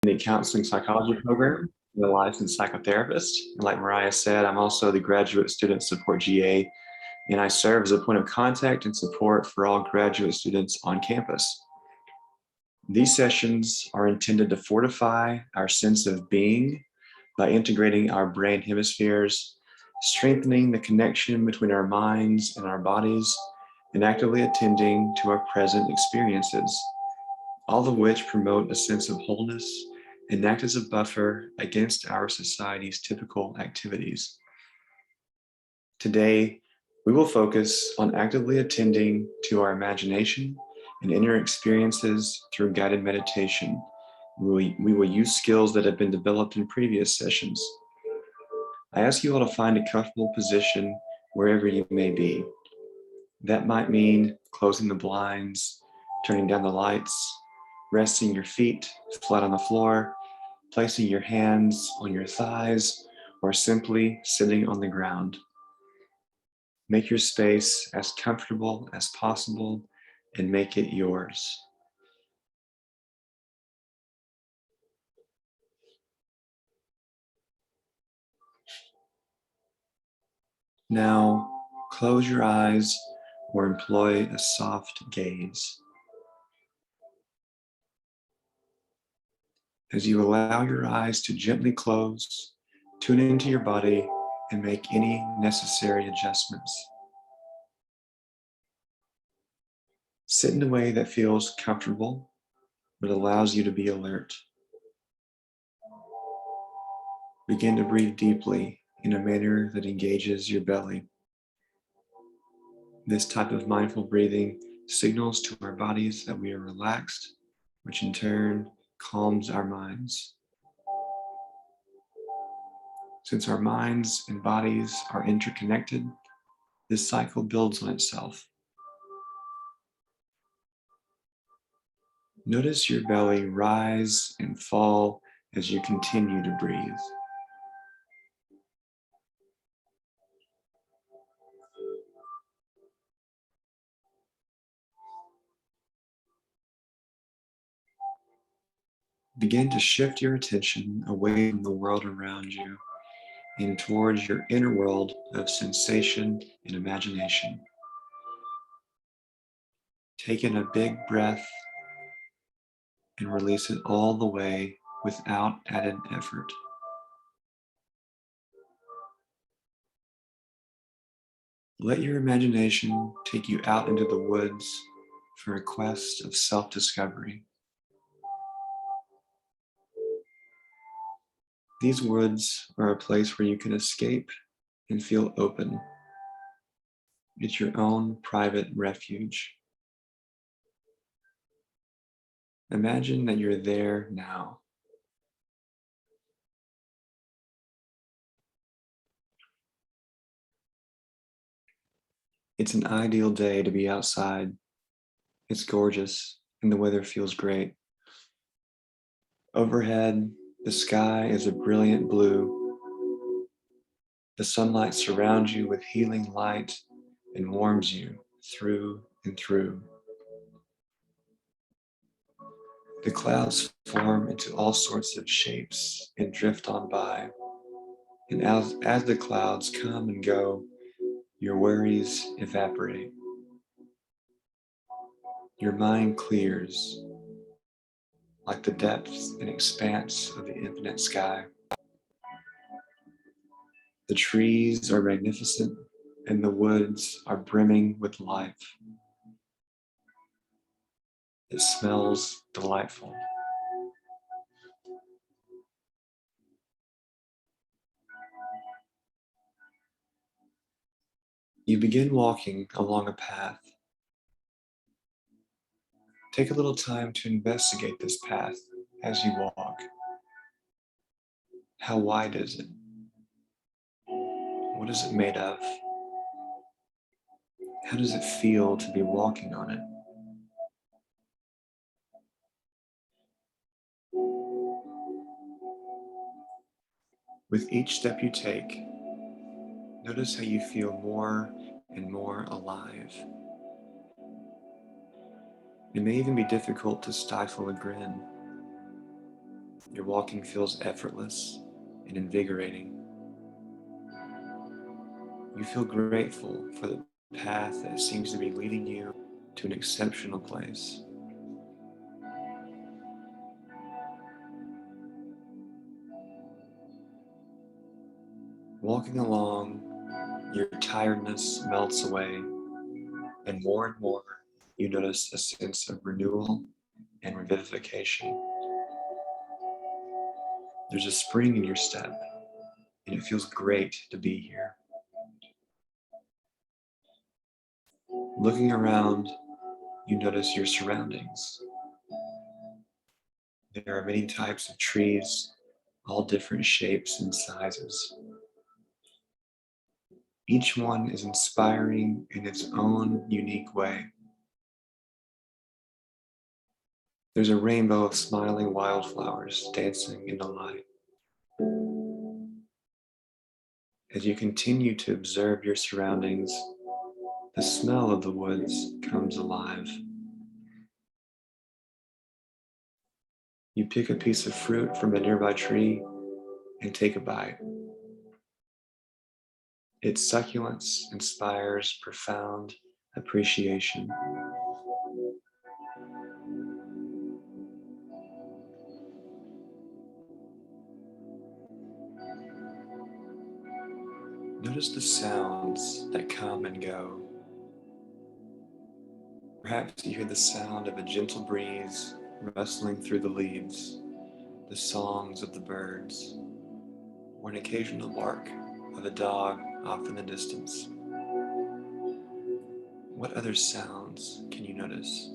in the counseling psychology program. I'm a licensed psychotherapist. And like Mariah said, I'm also the graduate student support GA, and I serve as a point of contact and support for all graduate students on campus. These sessions are intended to fortify our sense of being by integrating our brain hemispheres, strengthening the connection between our minds and our bodies, and actively attending to our present experiences, all of which promote a sense of wholeness and act as a buffer against our society's typical activities. Today, we will focus on actively attending to our imagination and inner experiences through guided meditation. We will use skills that have been developed in previous sessions. I ask you all to find a comfortable position wherever you may be. That might mean closing the blinds, turning down the lights, resting your feet flat on the floor, placing your hands on your thighs, or simply sitting on the ground. Make your space as comfortable as possible and make it yours. Now, close your eyes or employ a soft gaze. As you allow your eyes to gently close, tune into your body and make any necessary adjustments. Sit in a way that feels comfortable, but allows you to be alert. Begin to breathe deeply in a manner that engages your belly. This type of mindful breathing signals to our bodies that we are relaxed, which in turn calms our minds. Since our minds and bodies are interconnected, this cycle builds on itself. Notice your belly rise and fall as you continue to breathe. Begin to shift your attention away from the world around you and towards your inner world of sensation and imagination. Take in a big breath and release it all the way without added effort. Let your imagination take you out into the woods for a quest of self-discovery. These woods are a place where you can escape and feel open. It's your own private refuge. Imagine that you're there now. It's an ideal day to be outside. It's gorgeous and the weather feels great. Overhead, the sky is a brilliant blue. The sunlight surrounds you with healing light and warms you through and through. The clouds form into all sorts of shapes and drift on by. And as the clouds come and go, your worries evaporate. Your mind clears like the depth and expanse of the infinite sky. The trees are magnificent and the woods are brimming with life. It smells delightful. You begin walking along a path. Take a little time to investigate this path as you walk. How wide is it? What is it made of? How does it feel to be walking on it? With each step you take, notice how you feel more and more alive. It may even be difficult to stifle a grin. Your walking feels effortless and invigorating. You feel grateful for the path that seems to be leading you to an exceptional place. Walking along, your tiredness melts away, and more, you notice a sense of renewal and revivification. There's a spring in your step, and it feels great to be here. Looking around, you notice your surroundings. There are many types of trees, all different shapes and sizes. Each one is inspiring in its own unique way. There's a rainbow of smiling wildflowers dancing in the light. As you continue to observe your surroundings, the smell of the woods comes alive. You pick a piece of fruit from a nearby tree and take a bite. Its succulence inspires profound appreciation. Notice the sounds that come and go. Perhaps you hear the sound of a gentle breeze rustling through the leaves, the songs of the birds, or an occasional bark of a dog off in the distance. What other sounds can you notice?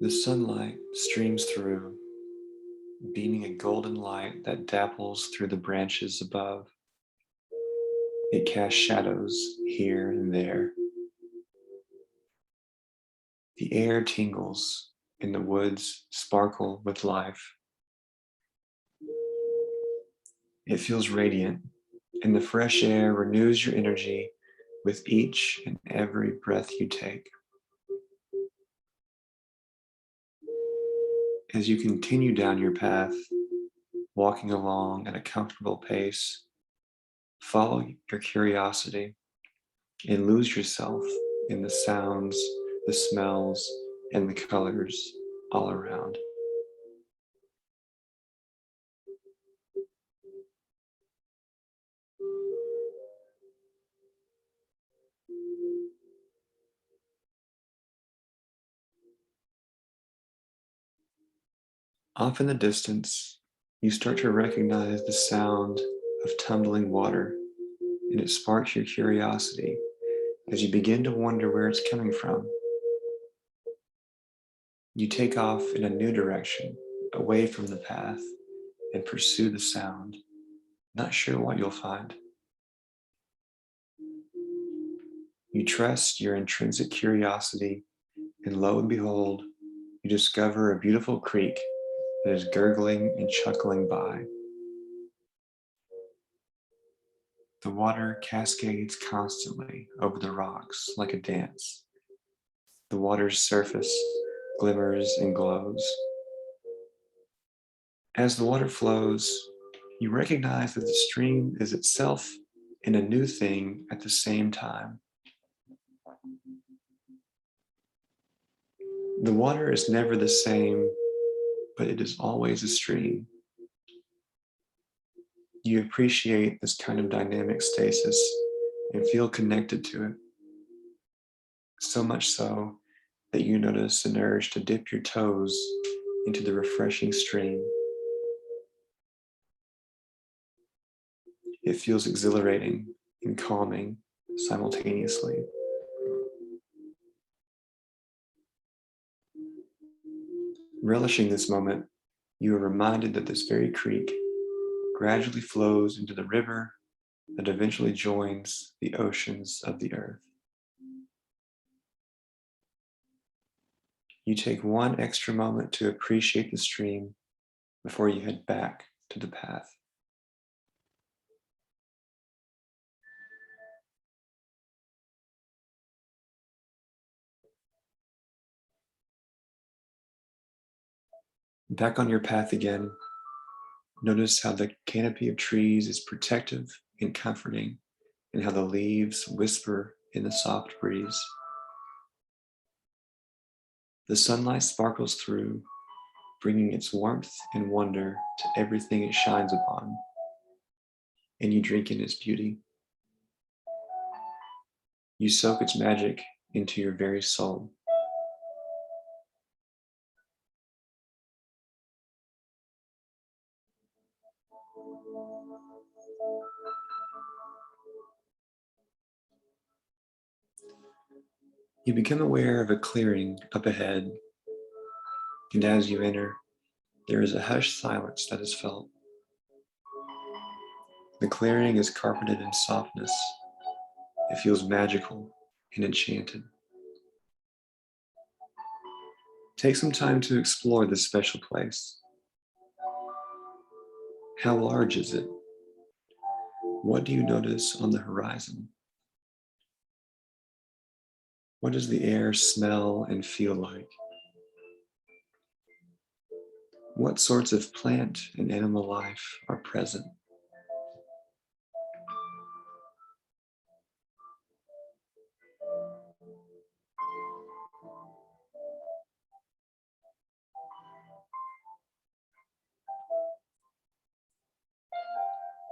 The sunlight streams through, beaming a golden light that dapples through the branches above. It casts shadows here and there. The air tingles and the woods sparkle with life. It feels radiant, and the fresh air renews your energy with each and every breath you take. As you continue down your path, walking along at a comfortable pace, follow your curiosity and lose yourself in the sounds, the smells, and the colors all around. Off in the distance, you start to recognize the sound of tumbling water, and it sparks your curiosity as you begin to wonder where it's coming from. You take off in a new direction, away from the path, and pursue the sound, not sure what you'll find. You trust your intrinsic curiosity, and lo and behold, you discover a beautiful creek that is gurgling and chuckling by. The water cascades constantly over the rocks like a dance. The water's surface glimmers and glows. As the water flows, you recognize that the stream is itself and a new thing at the same time. The water is never the same, but it is always a stream. You appreciate this kind of dynamic stasis and feel connected to it. So much so that you notice an urge to dip your toes into the refreshing stream. It feels exhilarating and calming simultaneously. Relishing this moment, you are reminded that this very creek gradually flows into the river that eventually joins the oceans of the earth. You take one extra moment to appreciate the stream before you head back to the path. Back on your path again, notice how the canopy of trees is protective and comforting, and how the leaves whisper in the soft breeze. The sunlight sparkles through, bringing its warmth and wonder to everything it shines upon, and you drink in its beauty. You soak its magic into your very soul. You become aware of a clearing up ahead, and as you enter, there is a hushed silence that is felt. The clearing is carpeted in softness. It feels magical and enchanted. Take some time to explore this special place. How large is it? What do you notice on the horizon? What does the air smell and feel like? What sorts of plant and animal life are present?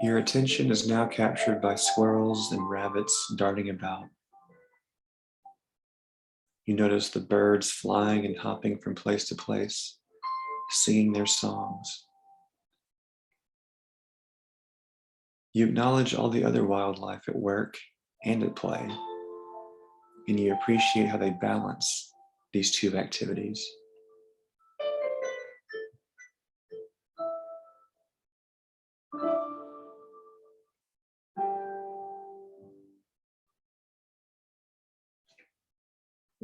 Your attention is now captured by squirrels and rabbits darting about. You notice the birds flying and hopping from place to place, singing their songs. You acknowledge all the other wildlife at work and at play, and you appreciate how they balance these two activities.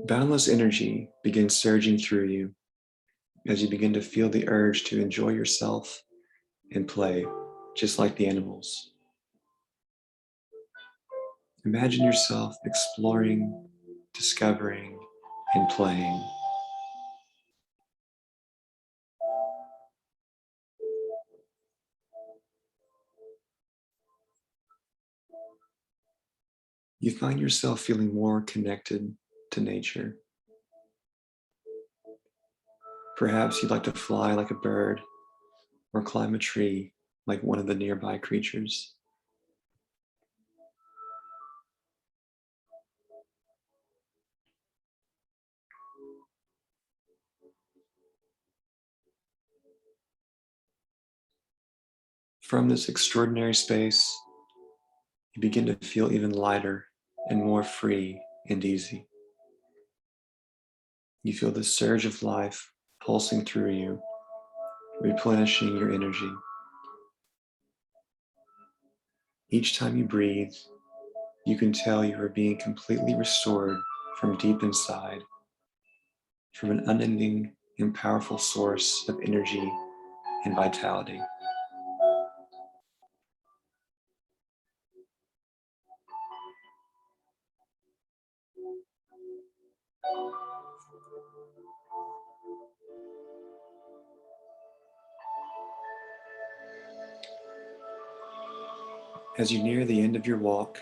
Boundless energy begins surging through you as you begin to feel the urge to enjoy yourself and play, just like the animals. Imagine yourself exploring, discovering, and playing. You find yourself feeling more connected to nature. Perhaps you'd like to fly like a bird or climb a tree like one of the nearby creatures. From this extraordinary space, you begin to feel even lighter and more free and easy. You feel the surge of life pulsing through you, replenishing your energy. Each time you breathe, you can tell you are being completely restored from deep inside, from an unending and powerful source of energy and vitality. As you near the end of your walk,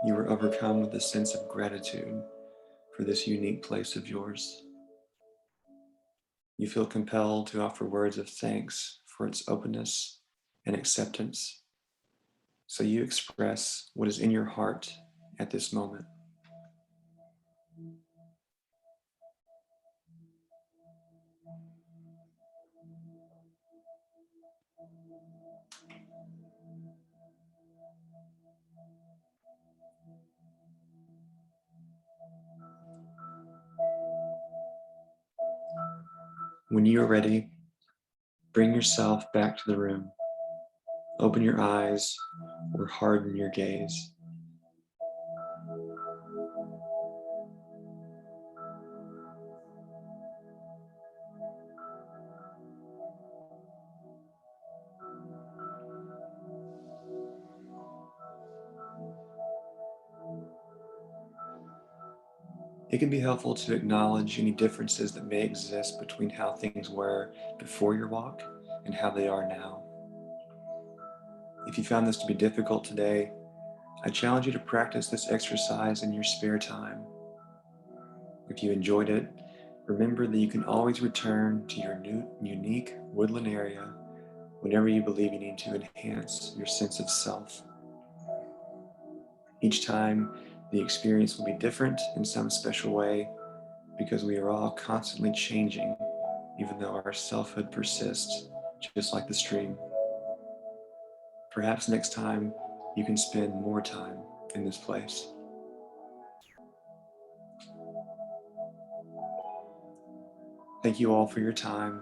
you are overcome with a sense of gratitude for this unique place of yours. You feel compelled to offer words of thanks for its openness and acceptance. So you express what is in your heart at this moment. When you are ready, bring yourself back to the room. Open your eyes or harden your gaze. It can be helpful to acknowledge any differences that may exist between how things were before your walk and how they are now. If you found this to be difficult today, I challenge you to practice this exercise in your spare time. If you enjoyed it, remember that you can always return to your new, unique woodland area whenever you believe you need to enhance your sense of self. Each time, the experience will be different in some special way because we are all constantly changing, even though our selfhood persists, just like the stream. Perhaps next time you can spend more time in this place. Thank you all for your time.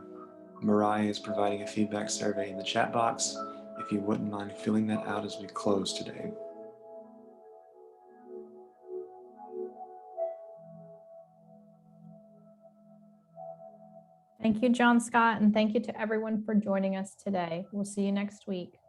Mariah is providing a feedback survey in the chat box if you wouldn't mind filling that out as we close today. Thank you, John Scott, and thank you to everyone for joining us today. We'll see you next week.